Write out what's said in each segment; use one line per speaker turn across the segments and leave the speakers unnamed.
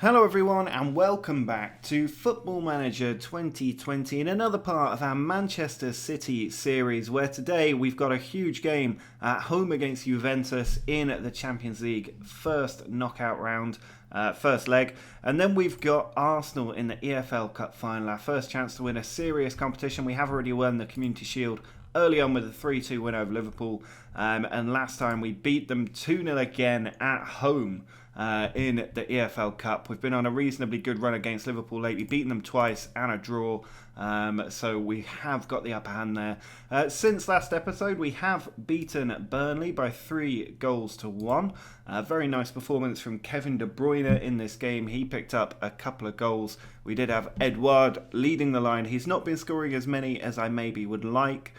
Hello everyone and welcome back to Football Manager 2020 in another part of our Manchester City series, where today we've got a huge game at home against Juventus in the Champions League first knockout round, first leg, and then we've got Arsenal in the EFL Cup Final, our first chance to win a serious competition. We have already won the Community Shield early on with a 3-2 win over Liverpool, and last time we beat them 2-0 again at home in the EFL Cup. We've been on a reasonably good run against Liverpool lately, beaten them twice and a draw, so we have got the upper hand there. Since last episode, we have beaten Burnley by 3-1. Very nice performance from Kevin De Bruyne in this game. He picked up a couple of goals. We did have Edouard leading the line. He's not been scoring as many as I maybe would like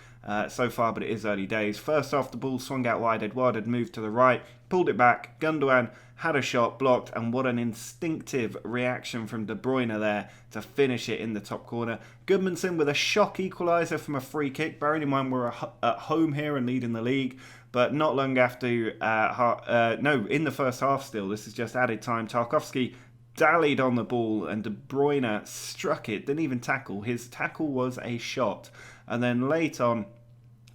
so far, but it is early days. First off, the ball swung out wide. Edouard had moved to the right, pulled it back. Gundogan had a shot blocked, and what an instinctive reaction from De Bruyne there to finish it in the top corner. Goodmanson with a shock equaliser from a free kick. Bearing in mind we're at home here and leading the league, but not long after, in the first half still, this is just added time. Tarkowski dallied on the ball and De Bruyne struck it, didn't even tackle. His tackle was a shot. And then late on,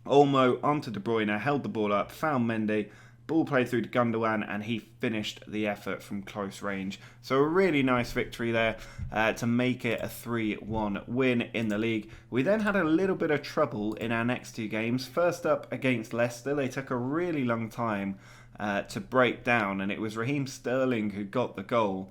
Olmo onto De Bruyne, held the ball up, found Mendy, ball played through to Gundogan, and he finished the effort from close range. So a really nice victory there to make it a 3-1 win in the league. We then had a little bit of trouble in our next two games. First up against Leicester, they took a really long time to break down, and it was Raheem Sterling who got the goal.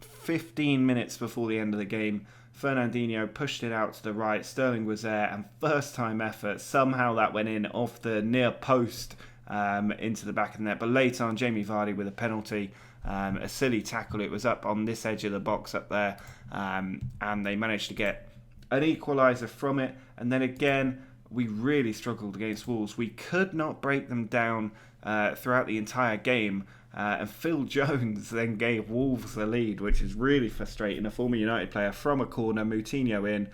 15 minutes before the end of the game, Fernandinho pushed it out to the right. Sterling was there, and first time effort, somehow that went in off the near post into the back of the net. But later on, Jamie Vardy with a penalty, a silly tackle. It was up on this edge of the box up there, and they managed to get an equaliser from it. And then again, we really struggled against Wolves. We could not break them down throughout the entire game. And Phil Jones then gave Wolves the lead, which is really frustrating. A former United player from a corner, Moutinho in,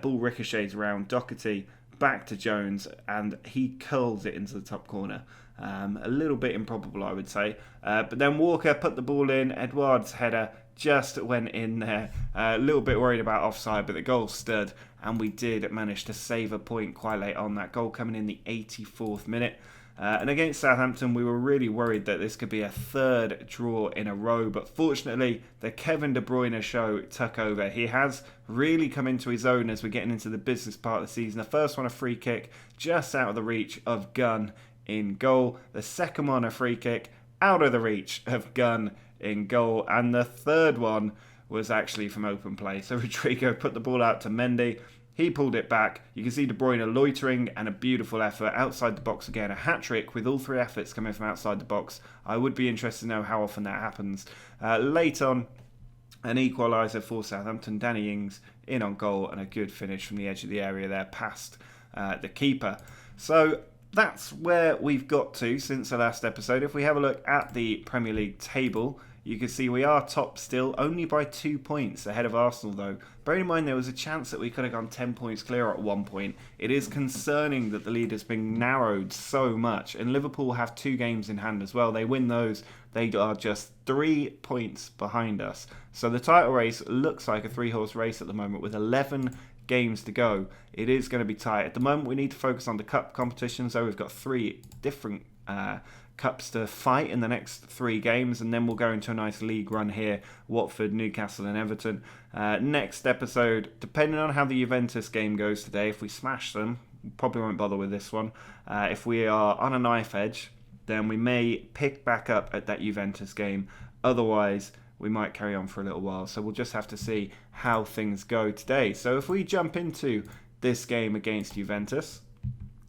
ball ricochets around, Doherty back to Jones, and he curls it into the top corner. A little bit improbable, I would say. But then Walker put the ball in. Edouard's header just went in there. A little bit worried about offside, but the goal stood, and we did manage to save a point quite late on. That goal coming in the 84th minute. And against Southampton, we were really worried that this could be a third draw in a row. But fortunately, the Kevin De Bruyne show took over. He has really come into his own as we're getting into the business part of the season. The first one, a free kick, just out of the reach of Gunn in goal. The second one, a free kick, out of the reach of Gunn in goal. And the third one was actually from open play. So Rodrigo put the ball out to Mendy. He pulled it back. You can see De Bruyne loitering, and a beautiful effort outside the box again. A hat-trick with all three efforts coming from outside the box. I would be interested to know how often that happens. Late on, an equaliser for Southampton. Danny Ings in on goal, and a good finish from the edge of the area there past the keeper. So that's where we've got to since the last episode. If we have a look at the Premier League table, you can see we are top still, only by 2 points ahead of Arsenal though. Bearing in mind there was a chance that we could have gone 10 points clear at one point. It is concerning that the lead has been narrowed so much, and Liverpool have 2 games in hand as well. They win those, they are just 3 points behind us. So the title race looks like a 3-horse race at the moment with 11 games to go. It is going to be tight. At the moment we need to focus on the cup competitions, so we've got 3 different cups to fight in the next 3 games, and then we'll go into a nice league run here: Watford, Newcastle and Everton. Next episode, depending on how the Juventus game goes today, if we smash them, probably won't bother with this one. If we are on a knife edge, then we may pick back up at that Juventus game. Otherwise, we might carry on for a little while, so we'll just have to see how things go today. So if we jump into this game against Juventus,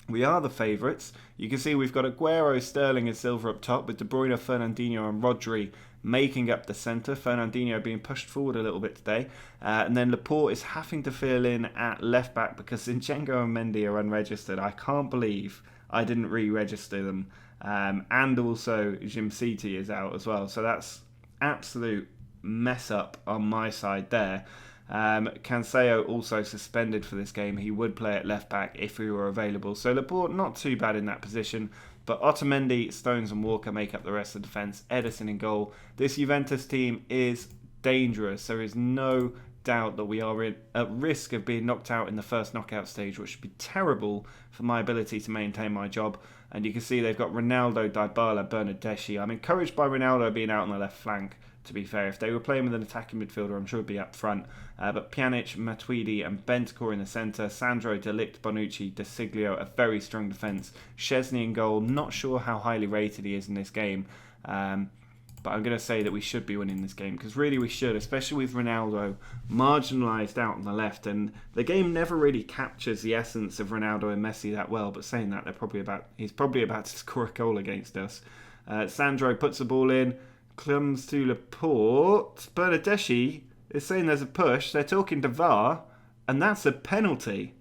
we are the favourites. You can see we've got Aguero, Sterling and Silva up top, with De Bruyne, Fernandinho and Rodri making up the centre. Fernandinho being pushed forward a little bit today. And then Laporte is having to fill in at left back because Zinchenko and Mendy are unregistered. I can't believe I didn't re-register them. And also Jim City is out as well. So that's absolute mess up on my side there. Cancelo also suspended for this game. He would play at left back if he were available. So Laporte not too bad in that position. But Otamendi, Stones and Walker make up the rest of the defence. Ederson in goal. This Juventus team is dangerous. There is no doubt that we are at risk of being knocked out in the first knockout stage, which would be terrible for my ability to maintain my job. And you can see they've got Ronaldo, Dybala, Bernardeschi. I'm encouraged by Ronaldo being out on the left flank, to be fair. If they were playing with an attacking midfielder, I'm sure it'd be up front. But Pjanic, Matuidi and Bentancur in the centre. Sandro, De Ligt, Bonucci, De Siglio, a very strong defence. Szczesny in goal. Not sure how highly rated he is in this game. But I'm going to say that we should be winning this game, because really we should, especially with Ronaldo marginalised out on the left. And the game never really captures the essence of Ronaldo and Messi that well. But saying that, he's probably about to score a goal against us. Sandro puts the ball in, comes to Laporte. Bernardeschi is saying there's a push. They're talking to VAR, and that's a penalty.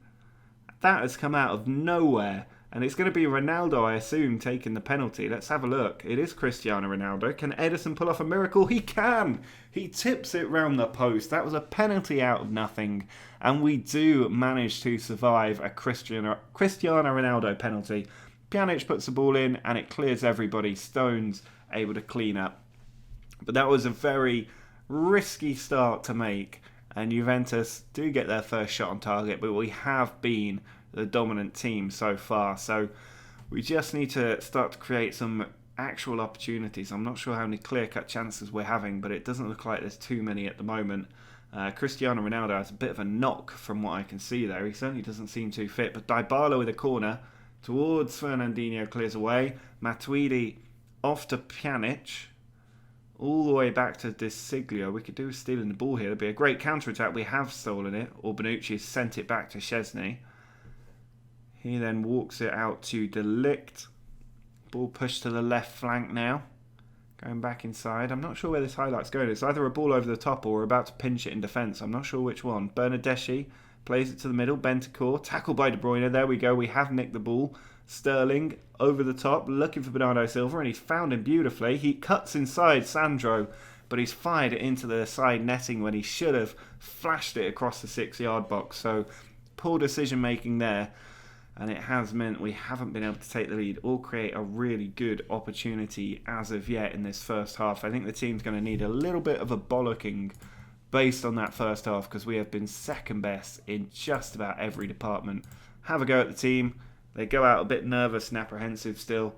That has come out of nowhere. And it's going to be Ronaldo, I assume, taking the penalty. Let's have a look. It is Cristiano Ronaldo. Can Ederson pull off a miracle? He can! He tips it round the post. That was a penalty out of nothing. And we do manage to survive a Cristiano Ronaldo penalty. Pjanic puts the ball in and it clears everybody. Stones able to clean up. But that was a very risky start to make. And Juventus do get their first shot on target. But we have been the dominant team so far, so we just need to start to create some actual opportunities. I'm not sure how many clear-cut chances we're having, but it doesn't look like there's too many at the moment. Cristiano Ronaldo has a bit of a knock from what I can see there. He certainly doesn't seem too fit, but Dybala with a corner towards Fernandinho, clears away. Matuidi off to Pjanic, all the way back to De Siglio. We could do with stealing the ball here. There'd be a great counter-attack. We have stolen it, or Bonucci sent it back to Szczesny. He then walks it out to De Ligt. Ball pushed to the left flank now. Going back inside. I'm not sure where this highlight's going. It's either a ball over the top or we're about to pinch it in defence. I'm not sure which one. Bernardeschi plays it to the middle. Bentancur. Tackled by De Bruyne. There we go. We have nicked the ball. Sterling over the top. Looking for Bernardo Silva. And he's found him beautifully. He cuts inside Sandro. But he's fired it into the side netting when he should have flashed it across the 6-yard box. So poor decision making there. And it has meant we haven't been able to take the lead or create a really good opportunity as of yet in this first half. I think the team's going to need a little bit of a bollocking based on that first half, because we have been second best in just about every department. Have a go at the team. They go out a bit nervous and apprehensive still.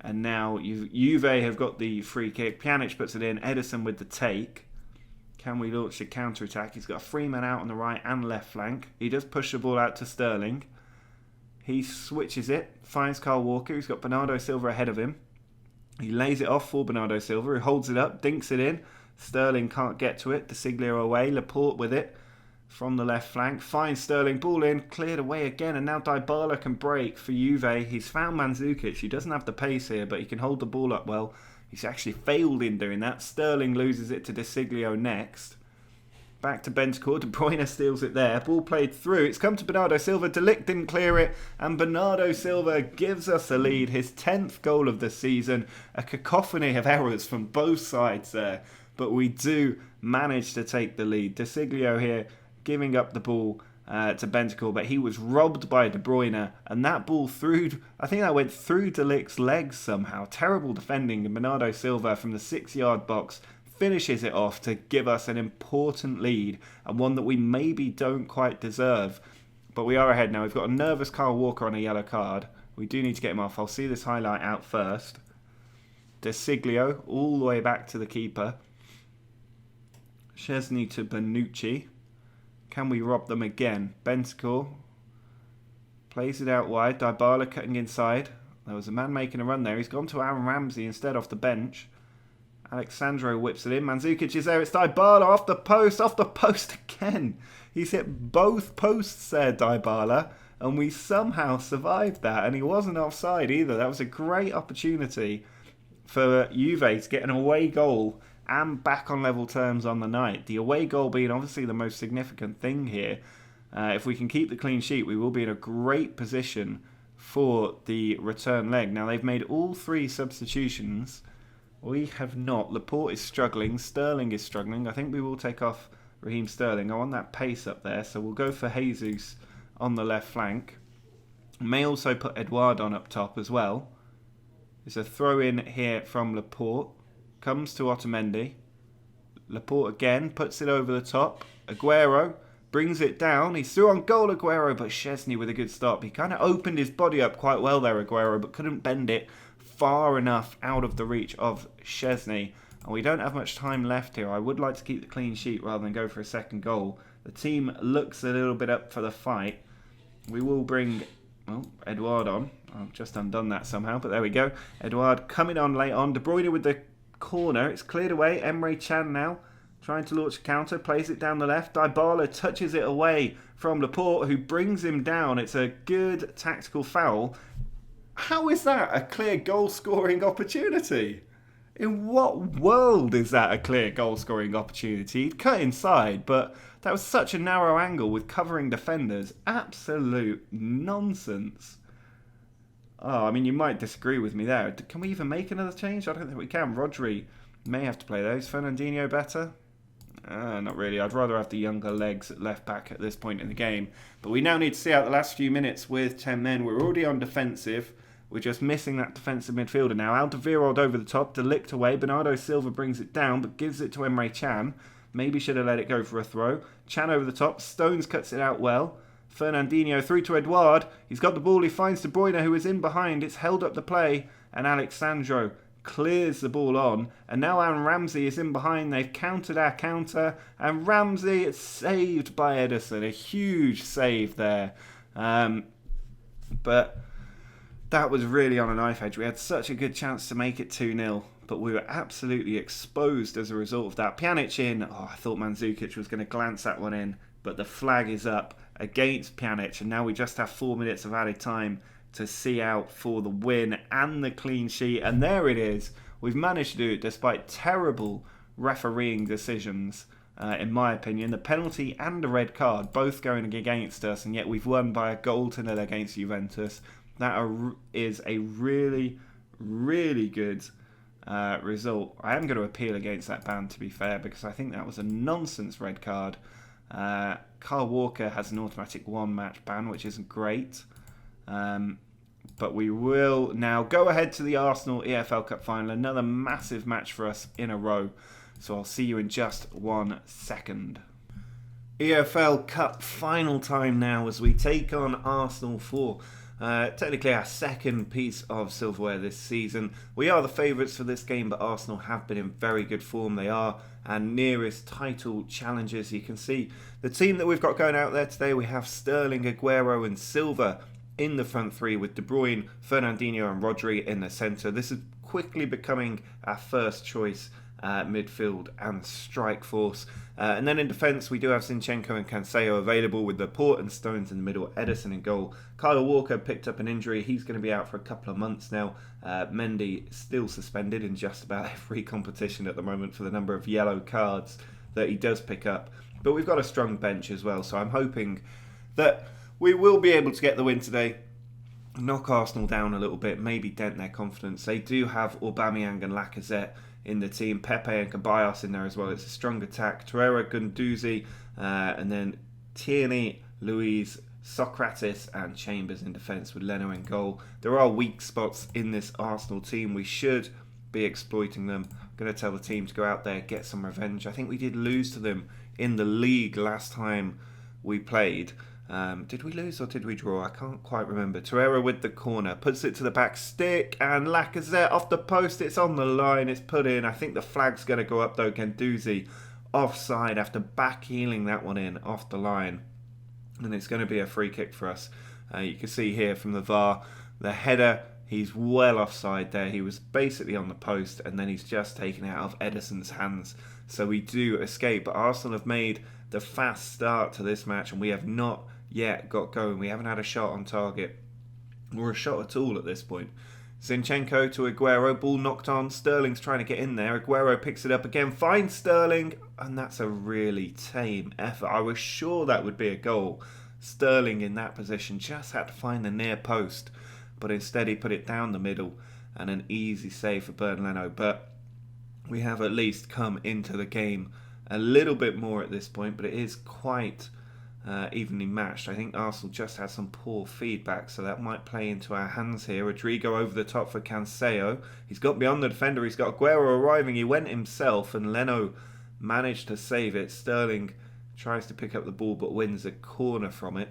And now Juve have got the free kick. Pjanic puts it in. Ederson with the take. Can we launch a counter-attack? He's got a free man out on the right and left flank. He does push the ball out to Sterling. He switches it, finds Kyle Walker, who's got Bernardo Silva ahead of him. He lays it off for Bernardo Silva, who holds it up, dinks it in. Sterling can't get to it. De Siglio away, Laporte with it from the left flank. Finds Sterling, ball in, cleared away again, and now Dybala can break for Juve. He's found Mandzukic. He doesn't have the pace here, but he can hold the ball up well. He's actually failed in doing that. Sterling loses it to De Siglio next. Back to Bentancur. De Bruyne steals it there. Ball played through. It's come to Bernardo Silva. De Ligt didn't clear it. And Bernardo Silva gives us the lead. His 10th goal of the season. A cacophony of errors from both sides there. But we do manage to take the lead. De Siglio here giving up the ball to Bentancur. But he was robbed by De Bruyne. And that ball through... I think that went through De Ligt's legs somehow. Terrible defending. And Bernardo Silva from the 6-yard box finishes it off to give us an important lead, and one that we maybe don't quite deserve. But we are ahead now. We've got a nervous Kyle Walker on a yellow card. We do need to get him off. I'll see this highlight out first. De Siglio all the way back to the keeper. Szczesny to Bonucci. Can we rob them again? Bentancur plays it out wide. Dybala cutting inside. There was a man making a run there. He's gone to Aaron Ramsey instead off the bench. Alexandro whips it in. Mandzukic is there. It's Dybala off the post again. He's hit both posts there, Dybala, and we somehow survived that. And he wasn't offside either. That was a great opportunity for Juve to get an away goal and back on level terms on the night. The away goal being obviously the most significant thing here. If we can keep the clean sheet, we will be in a great position for the return leg. Now, they've made all 3 substitutions. We have not. Laporte is struggling. Sterling is struggling. I think we will take off Raheem Sterling. I want that pace up there, so we'll go for Jesus on the left flank. May also put Edouard on up top as well. It's a throw in here from Laporte. Comes to Otamendi. Laporte again, puts it over the top. Aguero brings it down. He's through on goal, Aguero, but Szczesny with a good stop. He kind of opened his body up quite well there, Aguero, but couldn't bend it far enough out of the reach of Szczesny. And we don't have much time left here. I would like to keep the clean sheet rather than go for a second goal. The team looks a little bit up for the fight. We will bring, Edouard on. I've just undone that somehow, but there we go. Edouard coming on late on. De Bruyne with the corner. It's cleared away. Emre Can now trying to launch a counter. Plays it down the left. Dybala touches it away from Laporte, who brings him down. It's a good tactical foul. How is that a clear goal-scoring opportunity? In what world is that a clear goal-scoring opportunity? He'd cut inside, but that was such a narrow angle with covering defenders. Absolute nonsense. Oh, I mean, you might disagree with me there. Can we even make another change? I don't think we can. Rodri may have to play those. Fernandinho better? Not really. I'd rather have the younger legs at left back at this point in the game. But we now need to see out the last few minutes with 10 men. We're already on defensive. We're just missing that defensive midfielder now. Alderweireld over the top. De Ligt away. Bernardo Silva brings it down, but gives it to Emre Can. Maybe should have let it go for a throw. Can over the top. Stones cuts it out well. Fernandinho through to Edouard. He's got the ball. He finds De Bruyne, who is in behind. It's held up the play. And Alexandro clears the ball on. And now Aaron Ramsey is in behind. They've countered our counter. And Ramsey is saved by Ederson. A huge save there. But that was really on a knife edge. We had such a good chance to make it 2-0. But we were absolutely exposed as a result of that. Pjanic in. I thought Mandzukic was going to glance that one in. But the flag is up against Pjanic. And now we just have 4 minutes of added time to see out for the win and the clean sheet. And there it is. We've managed to do it despite terrible refereeing decisions, in my opinion. The penalty and the red card both going against us. And yet we've won by a 1-0 against Juventus. That is a really, really good result. I am going to appeal against that ban, to be fair, because I think that was a nonsense red card. Kyle Walker has an automatic 1-match ban, which isn't great. But we will now go ahead to the Arsenal EFL Cup Final. Another massive match for us in a row. So I'll see you in just 1 second. EFL Cup Final time now as we take on Arsenal for technically our second piece of silverware this season. We are the favourites for this game, but Arsenal have been in very good form. They are our nearest title challengers. You can see the team that we've got going out there today. We have Sterling, Aguero and Silva in the front three, with De Bruyne, Fernandinho and Rodri in the centre. This is quickly becoming our first choice midfield and strike force. And then in defence, we do have Zinchenko and Cancelo available, with Laporte and Stones in the middle, Ederson in goal. Kyle Walker picked up an injury. He's going to be out for a couple of months now. Mendy still suspended in just about every competition at the moment for the number of yellow cards that he does pick up. But we've got a strong bench as well, so I'm hoping that we will be able to get the win today, knock Arsenal down a little bit, maybe dent their confidence. They do have Aubameyang and Lacazette in the team, Pepe and Caballos in there as well. It's a strong attack. Torreira, Guendouzi, and then Tierney, Luiz, Socrates and Chambers in defence, with Leno in goal. There are weak spots in this Arsenal team. We should be exploiting them. I'm going to tell the team to go out there, get some revenge. I think we did lose to them in the league last time we played. Did we lose or did we draw? I can't quite remember. Torreira with the corner, puts it to the back stick, and Lacazette off the post. It's on the line, it's put in. I think the flag's going to go up though. Guendouzi offside after back heeling that one in off the line. And it's going to be a free kick for us. You can see here from the VAR, the header, he's well offside there. He was basically on the post, and then he's just taken it out of Ederson's hands. So we do escape, but Arsenal have made the fast start to this match, and we have not yet got going. We haven't had a shot on target or a shot at all at this point. Zinchenko to Aguero, ball knocked on. Sterling's trying to get in there. Aguero picks it up again, finds Sterling, and that's a really tame effort. I was sure that would be a goal. Sterling in that position just had to find the near post, but instead he put it down the middle, and an easy save for Bernd Leno. But we have at least come into the game a little bit more at this point, but it is quite evenly matched. I think Arsenal just had some poor feedback, so that might play into our hands here. Rodrigo over the top for Cancelo. He's got beyond the defender. He's got Aguero arriving. He went himself, and Leno managed to save it. Sterling tries to pick up the ball but wins a corner from it.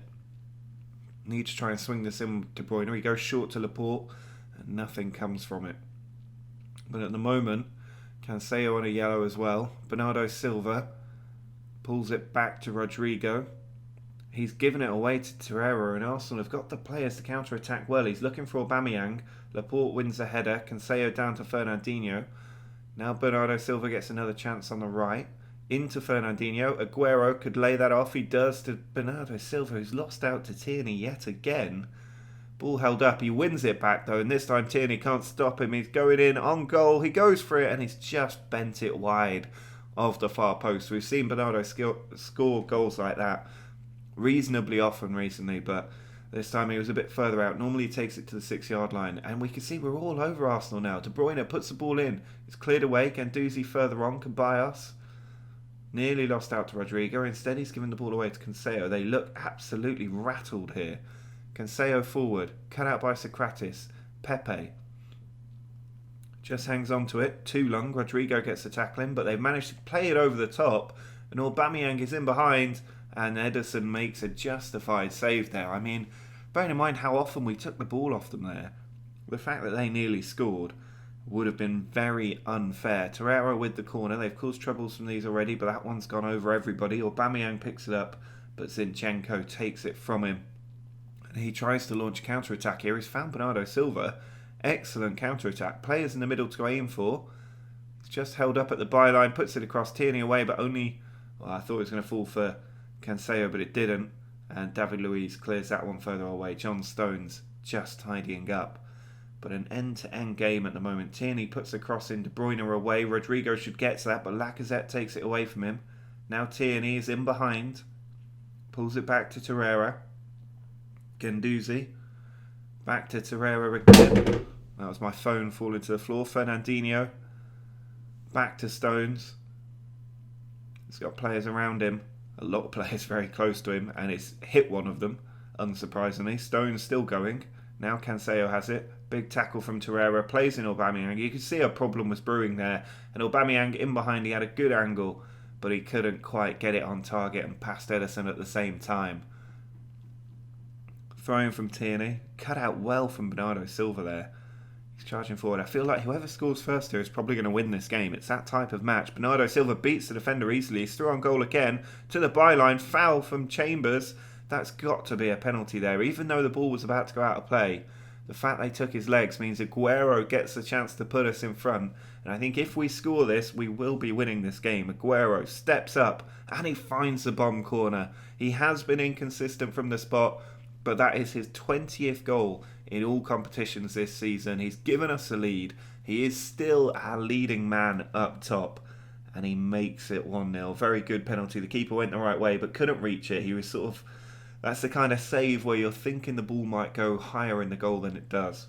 Need to try and swing this in with De Bruyne. He goes short to Laporte and nothing comes from it. But at the moment, Cancelo on a yellow as well. Bernardo Silva pulls it back to Rodrigo. He's given it away to Torreira, and Arsenal have got the players to counter-attack well. He's looking for Aubameyang. Laporte wins a header. Cancelo down to Fernandinho. Now Bernardo Silva gets another chance on the right. Into Fernandinho. Aguero could lay that off. He does to Bernardo Silva, who's lost out to Tierney yet again. Ball held up. He wins it back though, and this time Tierney can't stop him. He's going in on goal. He goes for it, and he's just bent it wide of the far post. We've seen Bernardo score goals like that reasonably often recently, but this time he was a bit further out. Normally he takes it to the 6-yard line, and we can see we're all over Arsenal now. De Bruyne puts the ball in. It's cleared away. Guendouzi further on can buy us. Nearly lost out to Rodrigo. Instead he's given the ball away to Cancelo. They look absolutely rattled here. Cancelo forward, cut out by Socrates. Pepe just hangs on to it too long. Rodrigo gets the tackling, but they've managed to play it over the top, and Aubameyang is in behind, and Ederson makes a justified save there. I mean, bearing in mind how often we took the ball off them there, the fact that they nearly scored would have been very unfair. Torreira with the corner. They've caused troubles from these already, but that one's gone over everybody. Aubameyang picks it up, but Zinchenko takes it from him. And he tries to launch a counter-attack here. He's found Bernardo Silva. Excellent counter-attack. Players in the middle to aim for. It's just held up at the byline, puts it across, Tierney away, but only... Well, I thought it was going to fall for Cancelo, but it didn't. And David Luiz clears that one further away. John Stones just tidying up. But an end-to-end game at the moment. Tierney puts a cross in, De Bruyne away. Rodrigo should get to that, but Lacazette takes it away from him. Now Tierney is in behind. Pulls it back to Torreira. Guendouzi. Back to Torreira again. That was my phone falling to the floor. Fernandinho. Back to Stones. He's got players around him. A lot of players very close to him, and it's hit one of them, unsurprisingly. Stones still going. Now Cancelo has it. Big tackle from Torreira. Plays in Aubameyang. You could see a problem was brewing there. And Aubameyang in behind. He had a good angle, but he couldn't quite get it on target and passed Ederson at the same time. Throwing from Tierney. Cut out well from Bernardo Silva there. He's charging forward. I feel like whoever scores first here is probably going to win this game. It's that type of match. Bernardo Silva beats the defender easily. He's through on goal again. To the byline. Foul from Chambers. That's got to be a penalty there. Even though the ball was about to go out of play, the fact they took his legs means Aguero gets the chance to put us in front. And I think if we score this, we will be winning this game. Aguero steps up and he finds the bomb corner. He has been inconsistent from the spot, but that is his 20th goal in all competitions this season. He's given us a lead. He is still our leading man up top. And he makes it 1-0. Very good penalty. The keeper went the right way but couldn't reach it. He was sort of... That's the kind of save where you're thinking the ball might go higher in the goal than it does.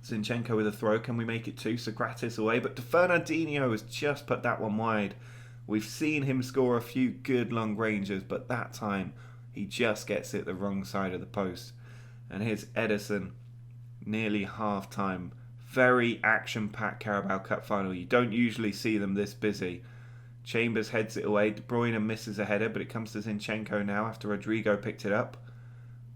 Zinchenko with a throw. Can we make it 2? Socrates away. But Fernandinho has just put that one wide. We've seen him score a few good long ranges, but that time he just gets it the wrong side of the post. And here's Ederson, nearly half-time. Very action-packed Carabao Cup final. You don't usually see them this busy. Chambers heads it away. De Bruyne misses a header, but it comes to Zinchenko now after Rodrigo picked it up.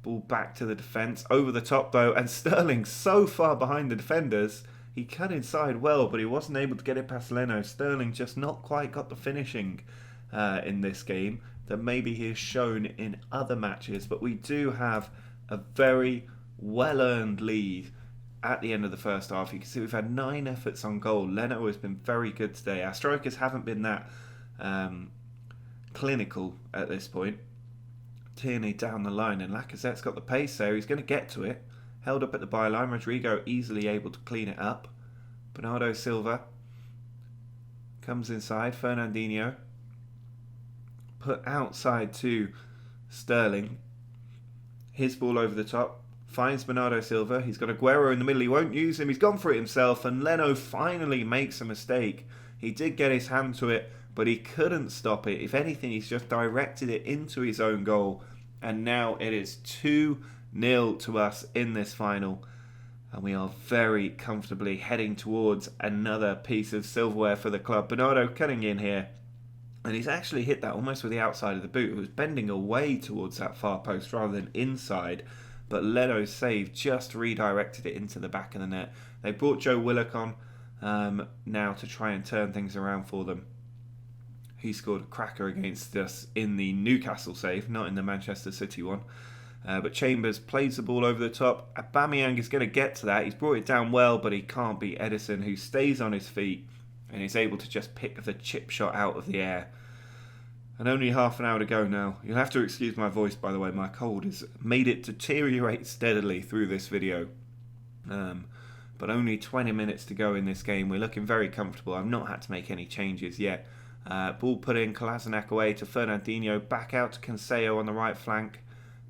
Ball back to the defence. Over the top, though, and Sterling so far behind the defenders. He cut inside well, but he wasn't able to get it past Leno. Sterling just not quite got the finishing in this game that maybe he has shown in other matches. But we do have a very well-earned lead at the end of the first half. You can see we've had 9 efforts on goal. Leno has been very good today. Our strikers haven't been that clinical at this point. Tierney down the line, and Lacazette's got the pace there. He's going to get to it. Held up at the byline. Rodrigo easily able to clean it up. Bernardo Silva comes inside. Fernandinho put outside to Sterling. His ball over the top. Finds Bernardo Silva. He's got Aguero in the middle. He won't use him. He's gone for it himself. And Leno finally makes a mistake. He did get his hand to it, but he couldn't stop it. If anything, he's just directed it into his own goal, and now it is 2-0 to us in this final, and we are very comfortably heading towards another piece of silverware for the club. Bernardo cutting in here, and he's actually hit that almost with the outside of the boot. It was bending away towards that far post rather than inside, but Leno's save just redirected it into the back of the net. They brought Joe Willock on now to try and turn things around for them. He scored a cracker against us in the Newcastle save, not in the Manchester City one. But Chambers plays the ball over the top. Aubameyang is going to get to that. He's brought it down well, but he can't beat Edison, who stays on his feet and is able to just pick the chip shot out of the air. And only half an hour to go now. You'll have to excuse my voice, by the way. My cold has made it deteriorate steadily through this video. But only 20 minutes to go in this game. We're looking very comfortable. I've not had to make any changes yet. Ball put in, Kolasinac away to Fernandinho, back out to Cancelo on the right flank,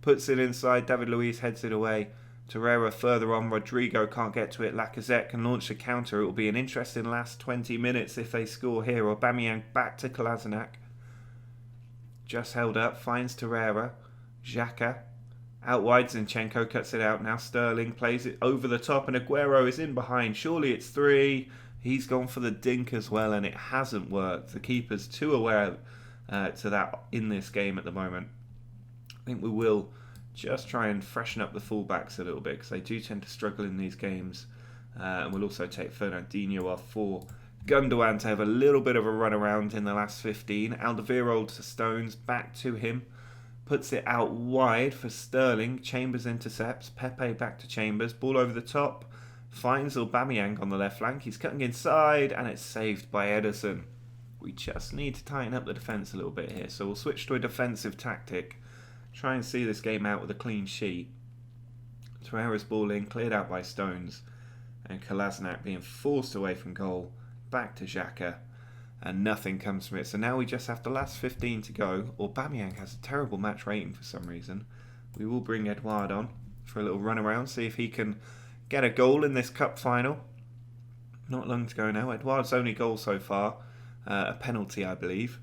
puts it inside, David Luiz heads it away, Torreira further on, Rodrigo can't get to it, Lacazette can launch a counter. It will be an interesting last 20 minutes if they score here. Aubameyang back to Kolasinac, just held up, finds Torreira, Xhaka, out wide, Zinchenko cuts it out, now Sterling plays it over the top and Aguero is in behind, surely it's 3. He's gone for the dink as well, and it hasn't worked. The keeper's too aware to that in this game at the moment. I think we will just try and freshen up the fullbacks a little bit, because they do tend to struggle in these games. And we'll also take Fernandinho off for Gundogan to have a little bit of a run around in the last 15. Alderweireld to Stones, back to him. Puts it out wide for Sterling. Chambers intercepts. Pepe back to Chambers. Ball over the top. Finds Aubameyang on the left flank. He's cutting inside and it's saved by Edison. We just need to tighten up the defence a little bit here. So we'll switch to a defensive tactic. Try and see this game out with a clean sheet. Torreira's ball in, cleared out by Stones. And Kolasinac being forced away from goal. Back to Xhaka. And nothing comes from it. So now we just have the last 15 to go. Aubameyang has a terrible match rating for some reason. We will bring Edouard on for a little run around. See if he can get a goal in this cup final. Not long to go now. Edouard's only goal so far. A penalty, I believe.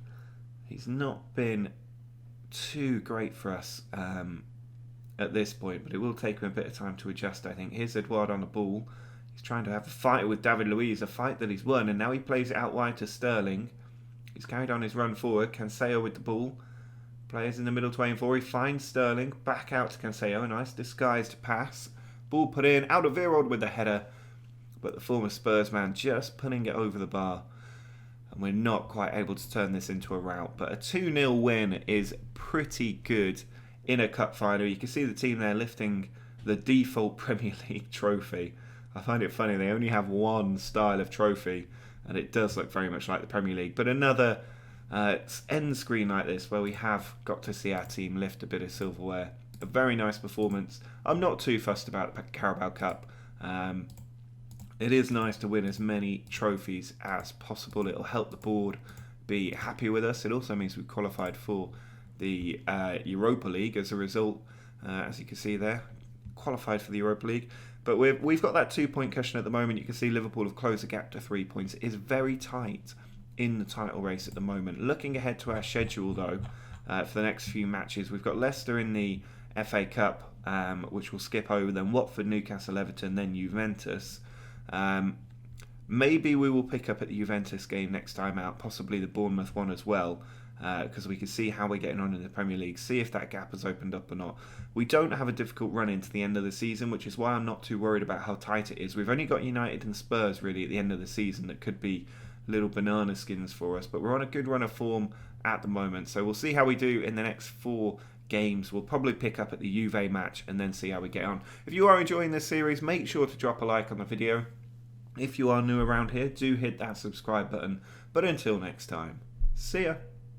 He's not been too great for us at this point, but it will take him a bit of time to adjust, I think. Here's Edouard on the ball. He's trying to have a fight with David Luiz, a fight that he's won, and now he plays it out wide to Sterling. He's carried on his run forward. Cancelo with the ball. Players in the middle 24. He finds Sterling. Back out to Cancelo. A nice disguised pass. Ball put in. Alderweireld with the header. But the former Spurs man just putting it over the bar. And we're not quite able to turn this into a rout. But a 2-0 win is pretty good in a cup final. You can see the team there lifting the default Premier League trophy. I find it funny, they only have one style of trophy, and it does look very much like the Premier League. But another end screen like this, where we have got to see our team lift a bit of silverware. A very nice performance. I'm not too fussed about the Carabao Cup. It is nice to win as many trophies as possible. It'll help the board be happy with us. It also means we've qualified for the Europa League as a result, as you can see there. Qualified for the Europa League. But we've got that 2-point cushion at the moment. You can see Liverpool have closed the gap to 3 points. It is very tight in the title race at the moment. Looking ahead to our schedule, though, for the next few matches, we've got Leicester in the FA Cup, which we'll skip over, then Watford, Newcastle, Everton, then Juventus. Maybe we will pick up at the Juventus game next time out, possibly the Bournemouth one as well, because we can see how we're getting on in the Premier League, see if that gap has opened up or not. We don't have a difficult run into the end of the season, which is why I'm not too worried about how tight it is. We've only got United and Spurs really at the end of the season that could be little banana skins for us, but we're on a good run of form at the moment, so we'll see how we do in the next 4 games. We'll probably pick up at the Juve match and then see how we get on. If you are enjoying this series, make sure to drop a like on the video. If you are new around here, do hit that subscribe button. But until next time, see ya.